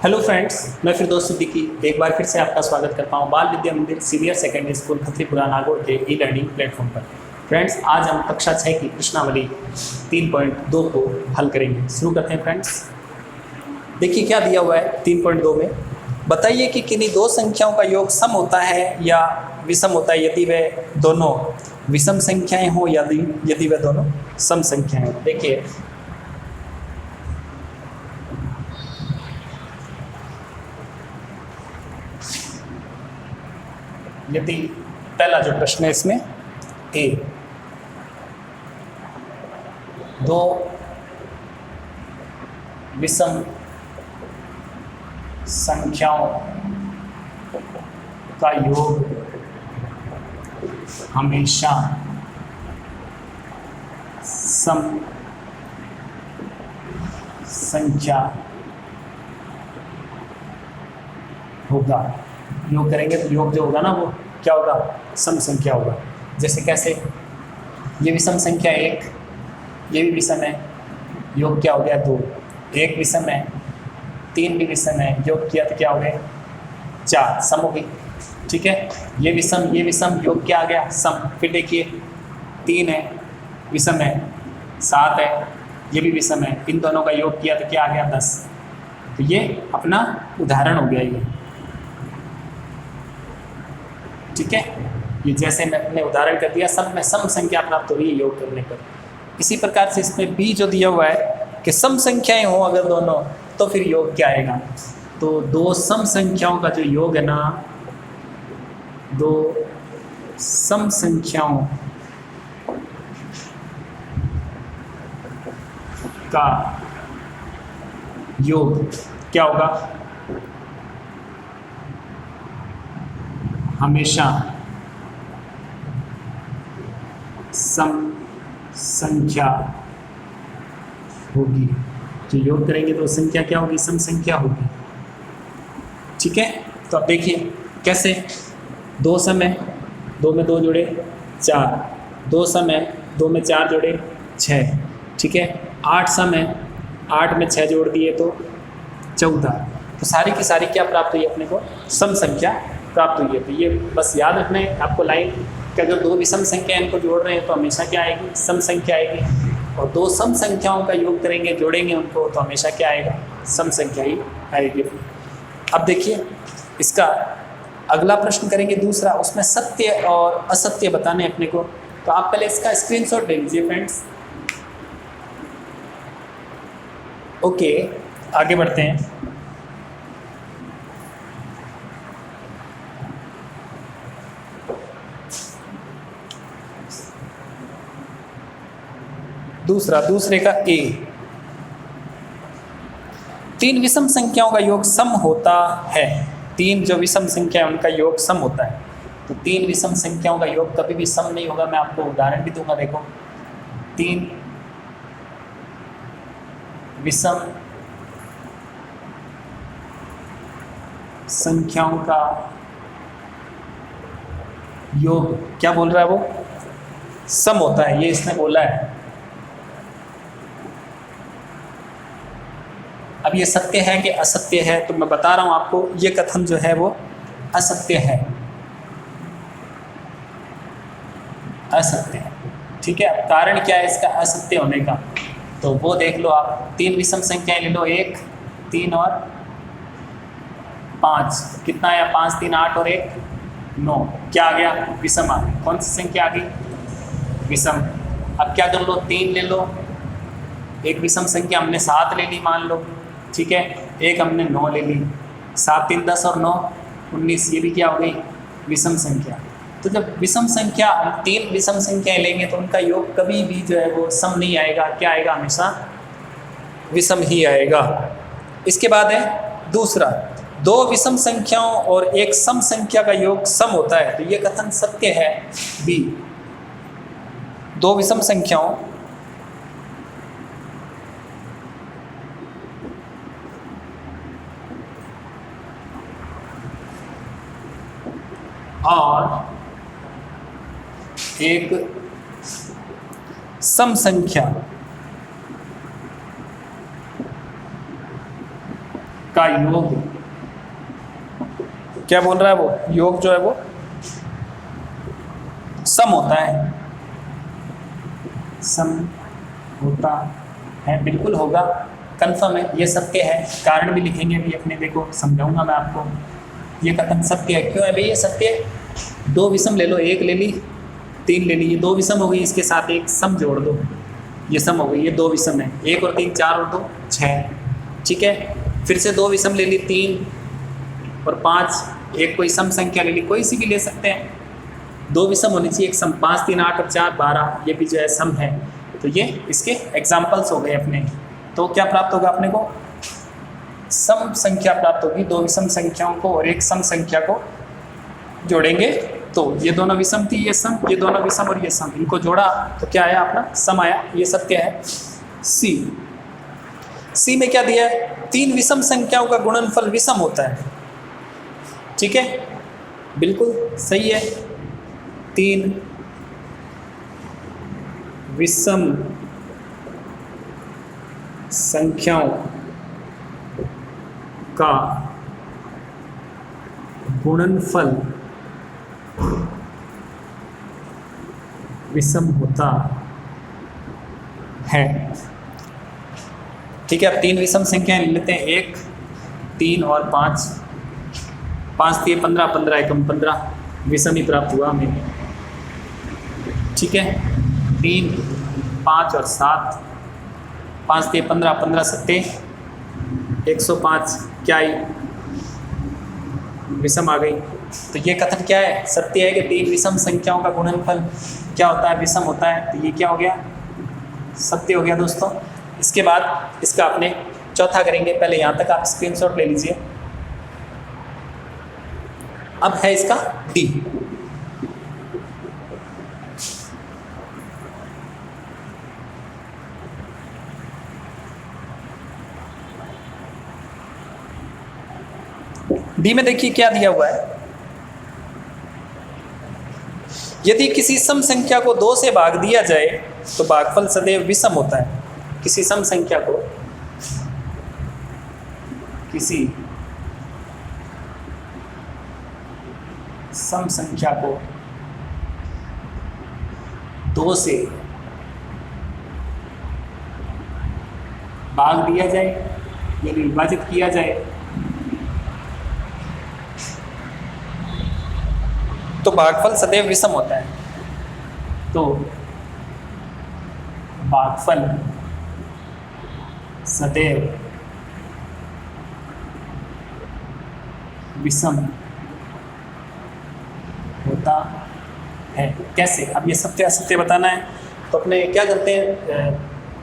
Hello friends, मैं फिरदौस सिद्दीकी एक बार फिर से आपका स्वागत करता हूं बाल विद्या मंदिर सीनियर सेकेंडरी स्कूल खत्रीपुरा नागौर के ई लर्निंग प्लेटफॉर्म पर। फ्रेंड्स, आज हम कक्षा 6 की प्रश्नावली 3.2 को हल करेंगे। शुरू करते हैं फ्रेंड्स। देखिए क्या दिया हुआ है 3.2 में। बताइए कि किन्हीं दो संख्याओं का योग सम होता है या विषम होता है यदि वे दोनों विषम संख्याएं हो यदि वे दोनों सम संख्याएं हो। देखिए यदि पहला जो प्रश्न है इसमें ए, दो विषम संख्याओं का योग हमेशा सम संख्या होगा। योग करेंगे तो योग जो होगा ना वो क्या होगा? सम संख्या होगा। जैसे कैसे? ये विषम संख्या 1, ये भी विषम है, योग क्या हो गया 2। 1 विषम है, 3 भी विषम है, योग किया तो क्या हो गया 4, सम हो गई। ठीक है, ये विषम योग क्या आ गया? सम। फिर देखिए 3 है, विषम है, 7 है, ये भी विषम है, इन दोनों का योग किया तो क्या आ गया 10। तो ये अपना उदाहरण हो गया ये। ठीक है, ये जैसे मैंने उदाहरण कर दिया, सब में सम संख्या प्राप्त हो रही है योग करने पर। इसी प्रकार से इसमें बी जो दिया हुआ है कि सम संख्याएं हो अगर दोनों, तो फिर योग क्या आएगा? तो दो सम संख्याओं का जो योग है ना, दो सम संख्याओं का योग क्या होगा? हमेशा सम संख्या होगी। जो योग करेंगे तो संख्या क्या होगी? सम संख्या होगी। ठीक है, तो अब देखिए कैसे। 2 सम है, 2 में 2 जोड़े 4, 2 सम है, 2 में 4 जोड़े 6। ठीक है, 8 सम है, 8 में 6 जोड़ दिए तो 14। तो सारी की सारी क्या प्राप्त हुई अपने को? सम संख्या प्राप्त हुई है। तो ये बस याद रखना है आपको लाइन कि अगर दो विषम संख्या इनको जोड़ रहे हैं तो हमेशा क्या आएगी? सम संख्या आएगी। और दो सम संख्याओं का योग करेंगे, जोड़ेंगे उनको, तो हमेशा क्या आएगा? सम संख्या ही आएगी। अब देखिए इसका अगला प्रश्न करेंगे दूसरा, उसमें सत्य और असत्य बताने अपने को। तो आप पहले इसका स्क्रीनशॉट ले लीजिए फ्रेंड्स। ओके, आगे बढ़ते हैं। दूसरे का ए, 3 विषम संख्याओं का योग सम होता है। 3 जो विषम संख्या है उनका योग सम होता है। तो 3 विषम संख्याओं का योग कभी भी सम नहीं होगा। मैं आपको उदाहरण भी दूंगा। देखो 3 विषम संख्याओं का योग क्या बोल रहा है वो? सम होता है, ये इसने बोला है। अब ये सत्य है कि असत्य है, तो मैं बता रहा हूं आपको, ये कथन जो है वो असत्य है। असत्य है। ठीक है, अब कारण क्या है इसका असत्य होने का? तो वो देख लो आप। 3 विषम संख्याएं ले लो, 1, 3 और 5। कितना आया? 5, 3, 8 और 1, 9। क्या आ गया? विषम आ गया। कौन सी संख्या आ गई? विषम। अब क्या कर लो? 3 ले लो, एक विषम संख्या हमने 7 ले ली मान लो। ठीक है, एक हमने 9 ले ली। 7, 3, 10 और 9, 19। ये भी क्या हो गई? विषम संख्या। तो जब विषम संख्या, हम 3 विषम संख्याएं लेंगे तो उनका योग कभी भी जो है वो सम नहीं आएगा। क्या आएगा? हमेशा विषम ही आएगा। इसके बाद है दूसरा, 2 विषम संख्याओं और एक सम संख्या का योग सम होता है। तो ये कथन सत्य है। बी, 2 विषम संख्याओं और एक सम संख्या का योग, क्या बोल रहा है वो, योग जो है वो सम होता है, सम होता है, बिल्कुल होगा, कंफर्म है, ये सत्य है। कारण भी लिखेंगे अभी अपने, देखो समझाऊंगा मैं आपको। ये कथन सत्य है, क्यों है भाई ये सत्य है? दो विषम ले लो, एक ले ली, तीन ले ली, ये दो विषम हो गई, इसके साथ एक सम जोड़ दो, ये सम हो गई, ये दो विषम है, एक और तीन, चार और दो छः, ठीक है। फिर से दो विषम ले ली, तीन और पाँच, एक कोई सम संख्या ले ली, कोई सी भी ले सकते हैं, दो विषम होनी चाहिए, एक सम, 5 3 8 और 4 12, ये भी जो है सम है। तो ये इसके एग्जाम्पल्स हो गए अपने। तो क्या प्राप्त होगा अपने को? सम संख्या प्राप्त होगी, दो विषम संख्याओं को और एक सम संख्या को जोड़ेंगे तो ये दोनों विषम थी, ये सम, ये दोनों विषम और ये सम, इनको जोड़ा तो क्या आया अपना? सम आया। ये सत्य है। सी में क्या दिया है? तीन विषम संख्याओं का गुणनफल विषम होता है, ठीक है, बिल्कुल सही है। तीन विषम संख्याओं का गुणनफल विषम होता है, ठीक है। अब तीन विषम संख्याएं लेते हैं, 1 3 और 5, 5 दिए 15, 15 एकम 15, विषम ही प्राप्त हुआ हमें, ठीक है। 3 5 और 7, 5 दिए 15, 15 सत्ते 105, क्या आई? विषम आ गई। तो ये कथन क्या है? सत्य है कि तीन विषम संख्याओं का गुणनफल क्या होता है? विषम होता है। तो ये क्या हो गया? सत्य हो गया दोस्तों। इसके बाद इसका अपने चौथा करेंगे, पहले यहाँ तक आप स्क्रीनशॉट ले लीजिए। अब है इसका डी। डी में देखिए क्या दिया हुआ है। यदि किसी सम संख्या को 2 से भाग दिया जाए तो भागफल सदैव विषम होता है। किसी सम संख्या को, किसी सम संख्या को 2 से भाग दिया जाए यानी विभाजित किया जाए तो भागफल सदैव विषम होता है। तो भागफल सदैव विषम होता है। कैसे? अब ये सत्य असत्य बताना है तो अपने क्या करते हैं,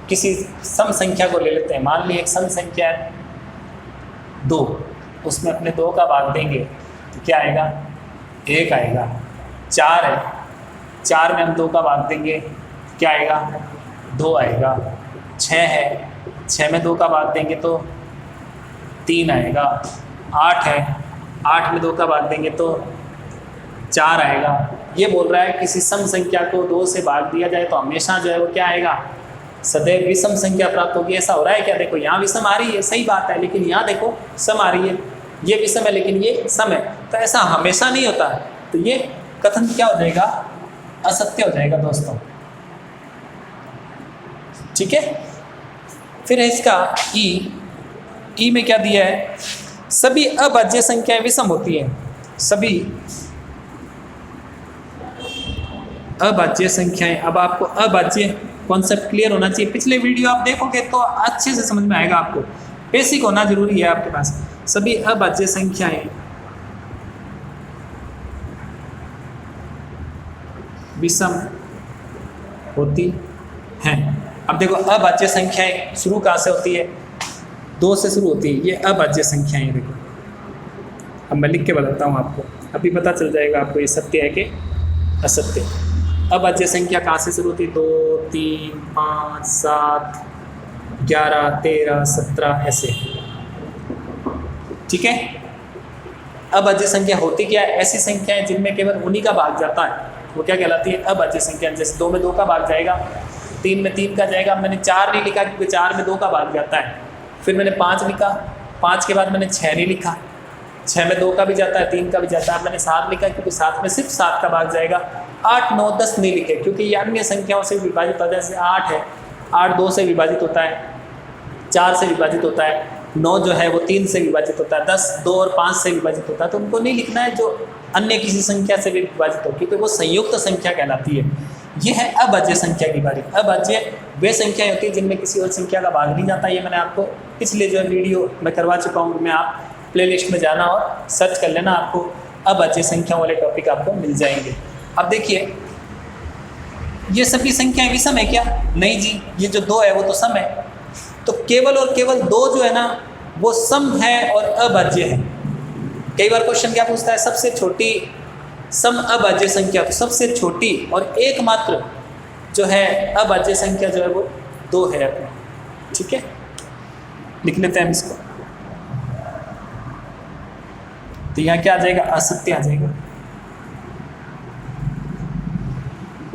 किसी सम संख्या को ले लेते हैं। मान ली एक सम संख्या है 2, उसमें अपने 2 का भाग देंगे तो क्या आएगा? 1 आएगा। 4 है, 4 में हम 2 का भाग देंगे क्या आएगा? 2 आएगा। 6 है, 6 में 2 का भाग देंगे तो 3 आएगा। 8 है, 8 में 2 का भाग देंगे तो 4 आएगा। ये बोल रहा है किसी सम संख्या को 2 से भाग दिया जाए तो हमेशा जो है वो क्या आएगा? सदैव विषम संख्या प्राप्त होगी। ऐसा हो रहा है क्या? देखो यहाँ विषम आ रही है, सही बात है, लेकिन यहाँ देखो सम आ रही है। ये विषम है लेकिन ये सम है, तो ऐसा हमेशा नहीं होता है। तो ये कथन क्या हो जाएगा? असत्य हो जाएगा दोस्तों, ठीक है। फिर है इसका ई में क्या दिया है? सभी अभाज्य संख्याएं विषम होती हैं। सभी अभाज्य संख्याएं। अब आपको अभाज्य कॉन्सेप्ट क्लियर होना चाहिए। पिछले वीडियो आप देखोगे तो अच्छे से समझ में आएगा आपको। बेसिक होना जरूरी है आपके पास। सभी अभाज्य संख्याएं विषम होती हैं। अब देखो अभाज्य संख्याएं शुरू कहाँ से होती है? 2 से शुरू होती है। ये अभाज्य संख्याएं देखो, अब मैं लिख के बताता हूँ आपको, अभी पता चल जाएगा आपको ये सत्य है कि असत्य। अभाज्य संख्या कहाँ से शुरू होती है? 2 3 5 7 11 13 17 ऐसे, ठीक है। अभाज्य संख्या होती क्या है? ऐसी संख्याएं जिनमें केवल उन्हीं का भाग जाता है, वो क्या कहलाती है? अभाज्य संख्या। जैसे 2 में 2 का भाग जाएगा, 3 में 3 का जाएगा। मैंने 4 नहीं लिखा क्योंकि 4 में 2 का भाग जाता है। फिर मैंने 5 लिखा, 5 के बाद मैंने 6 नहीं लिखा, 6 में 2 का भी जाता है, 3 का भी जाता है। मैंने 7 लिखा क्योंकि 7 में सिर्फ 7 का भाग जाएगा। 8, 9, 10 नहीं लिखे क्योंकि ये अन्य संख्याओं से विभाजित होता है। जैसे 8 है, 8 2 से विभाजित होता है, 4 से विभाजित होता है, 9 जो है वो 3 से विभाजित होता है, 10 2 और 5 से विभाजित होता है। तो उनको नहीं लिखना है जो अन्य किसी संख्या से भी विभाजित हो, क्योंकि वो संयुक्त संख्या कहलाती है। ये है अभाज्य संख्या की बारी। अभाज्य वे संख्याएं होती है जिनमें किसी और संख्या का भाग नहीं जाता। ये मैंने आपको पिछले जो वीडियो मैं करवा चुका हूँ, मैं आप प्लेलिस्ट में जाना और सर्च कर लेना, आपको अभाज्य संख्याओं वाले टॉपिक आपको मिल जाएंगे। अब देखिए, ये सभी संख्याएं विषम है क्या? नहीं जी, ये जो 2 है वो तो सम है। तो केवल और केवल 2 जो है ना वो सम है और अभाज्य है। कई बार क्वेश्चन क्या पूछता है, सबसे छोटी सम अभाज्य संख्या, तो सबसे छोटी और एकमात्र जो है अभाज्य संख्या जो है वो 2 है अपनी। ठीक है, लिख लेते हैं हम इसको। तो यहाँ क्या आ जाएगा? असत्य आ जाएगा।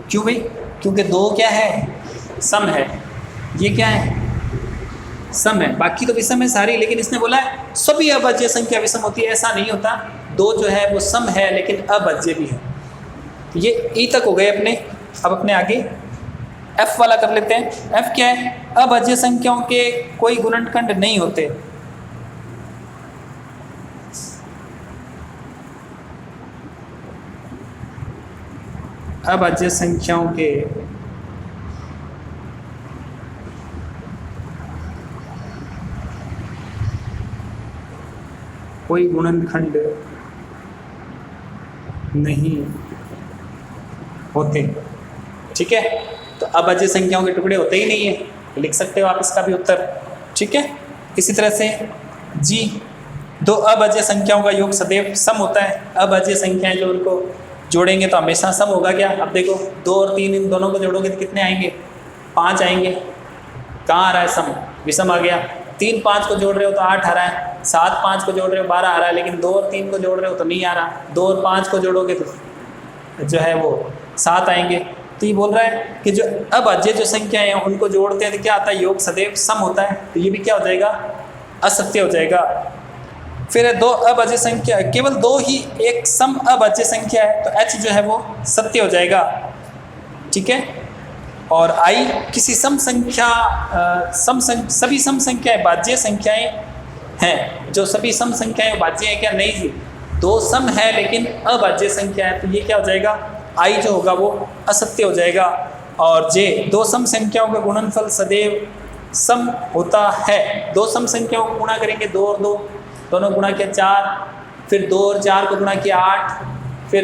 क्यों भाई? क्योंकि 2 क्या है? सम है। ये क्या है? सम है। बाकी तो विषम है सारी, लेकिन इसने बोला है सभी अभाज्य संख्या विषम होती है। ऐसा नहीं होता, 2 जो है वो सम है लेकिन अभाज्य भी है। ये ई तक हो गए अपने। अब अपने आगे एफ वाला कर लेते हैं। एफ क्या है? अभाज्य संख्याओं के कोई गुणनखंड नहीं होते। अभाज्य संख्याओं के कोई गुणनखंड नहीं होते। ठीक है, तो अभाज्य संख्याओं के टुकड़े होते ही नहीं है, तो लिख सकते हो आप इसका भी उत्तर। ठीक है, इसी तरह से जी, 2 अभाज्य संख्याओं का योग सदैव सम होता है। अभाज्य संख्याएं जो उनको जोड़ेंगे तो हमेशा सम होगा क्या? अब देखो 2 और 3 इन दोनों को जोड़ोगे तो कितने आएंगे? 5 आएंगे। कहाँ आ रहा है सम? विषम आ गया। 3 5 को जोड़ रहे हो तो 8 आ रहा है, 7 5 को जोड़ रहे हो 12 आ रहा है, लेकिन 2 और 3 को जोड़ रहे हो तो नहीं आ रहा। 2 और 5 को जोड़ोगे तो जो है वो 7 आएंगे। तो ये बोल रहा है कि जो अभाज्य जो संख्याएं हैं उनको जोड़ते हैं तो क्या आता है? योग सदैव सम होता है। तो ये भी क्या हो जाएगा? असत्य हो जाएगा। फिर 2 अभाज्य संख्या, केवल 2 ही एक सम अभाज्य संख्या है, तो h जो है वो सत्य हो जाएगा। ठीक है, और i किसी सम संख्या सभी सम संख्याएं भाज्य संख्याएं हैं। जो सभी सम संख्याएं भाज्य हैं क्या? नहीं जी, 2 सम है लेकिन अभाज्य संख्या है। तो ये क्या हो जाएगा? i जो होगा वो असत्य हो जाएगा। और j 2 सम संख्याओं का गुणनफल सदैव सम होता है। 2 सम संख्याओं को गुणा करेंगे, 2 और 2 दोनों गुणा किया 4, फिर 2 और 4 को गुणा किया 8, फिर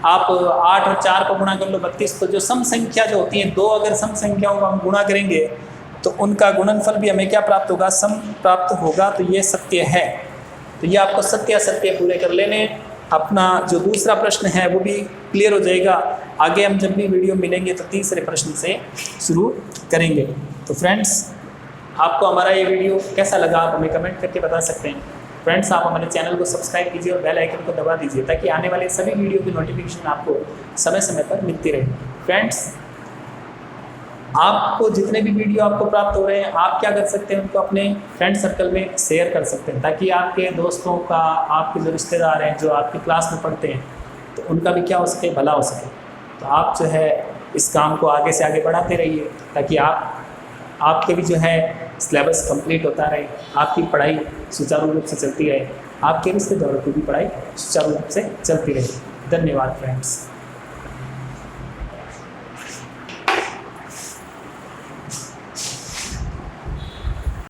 आप 8 और 4 को गुणा कर लो 32। तो जो सम संख्या जो होती है, 2 अगर सम संख्याओं को हम गुणा करेंगे तो उनका गुणनफल भी हमें क्या प्राप्त होगा? सम प्राप्त होगा। तो ये सत्य है। तो ये आपको सत्य असत्य पूरे कर लेने। अपना जो दूसरा प्रश्न है वो भी क्लियर हो जाएगा। आगे हम जब भी वीडियो मिलेंगे तो तीसरे प्रश्न से शुरू करेंगे। तो फ्रेंड्स, आपको हमारा ये वीडियो कैसा लगा आप हमें कमेंट करके बता सकते हैं। फ्रेंड्स, आप हमारे चैनल को सब्सक्राइब कीजिए और बेल आइकन को दबा दीजिए ताकि आने वाले सभी वीडियो की नोटिफिकेशन आपको समय समय पर मिलती रहे। फ्रेंड्स, आपको जितने भी वीडियो आपको प्राप्त हो रहे हैं, आप क्या कर सकते हैं? उनको अपने फ्रेंड सर्कल में शेयर कर सकते हैं ताकि आपके दोस्तों का, आपके जो रिश्तेदार हैं जो आपकी क्लास में पढ़ते हैं, तो उनका भी क्या हो सके? भला हो सके। तो आप जो है इस काम को आगे से आगे बढ़ाते रहिए ताकि आपके भी जो है सिलेबस कंप्लीट होता रहे, आपकी पढ़ाई सुचारू रूप से चलती रहे, आपके रिश्तेदारों की भी पढ़ाई सुचारू रूप से चलती रहे। धन्यवाद फ्रेंड्स।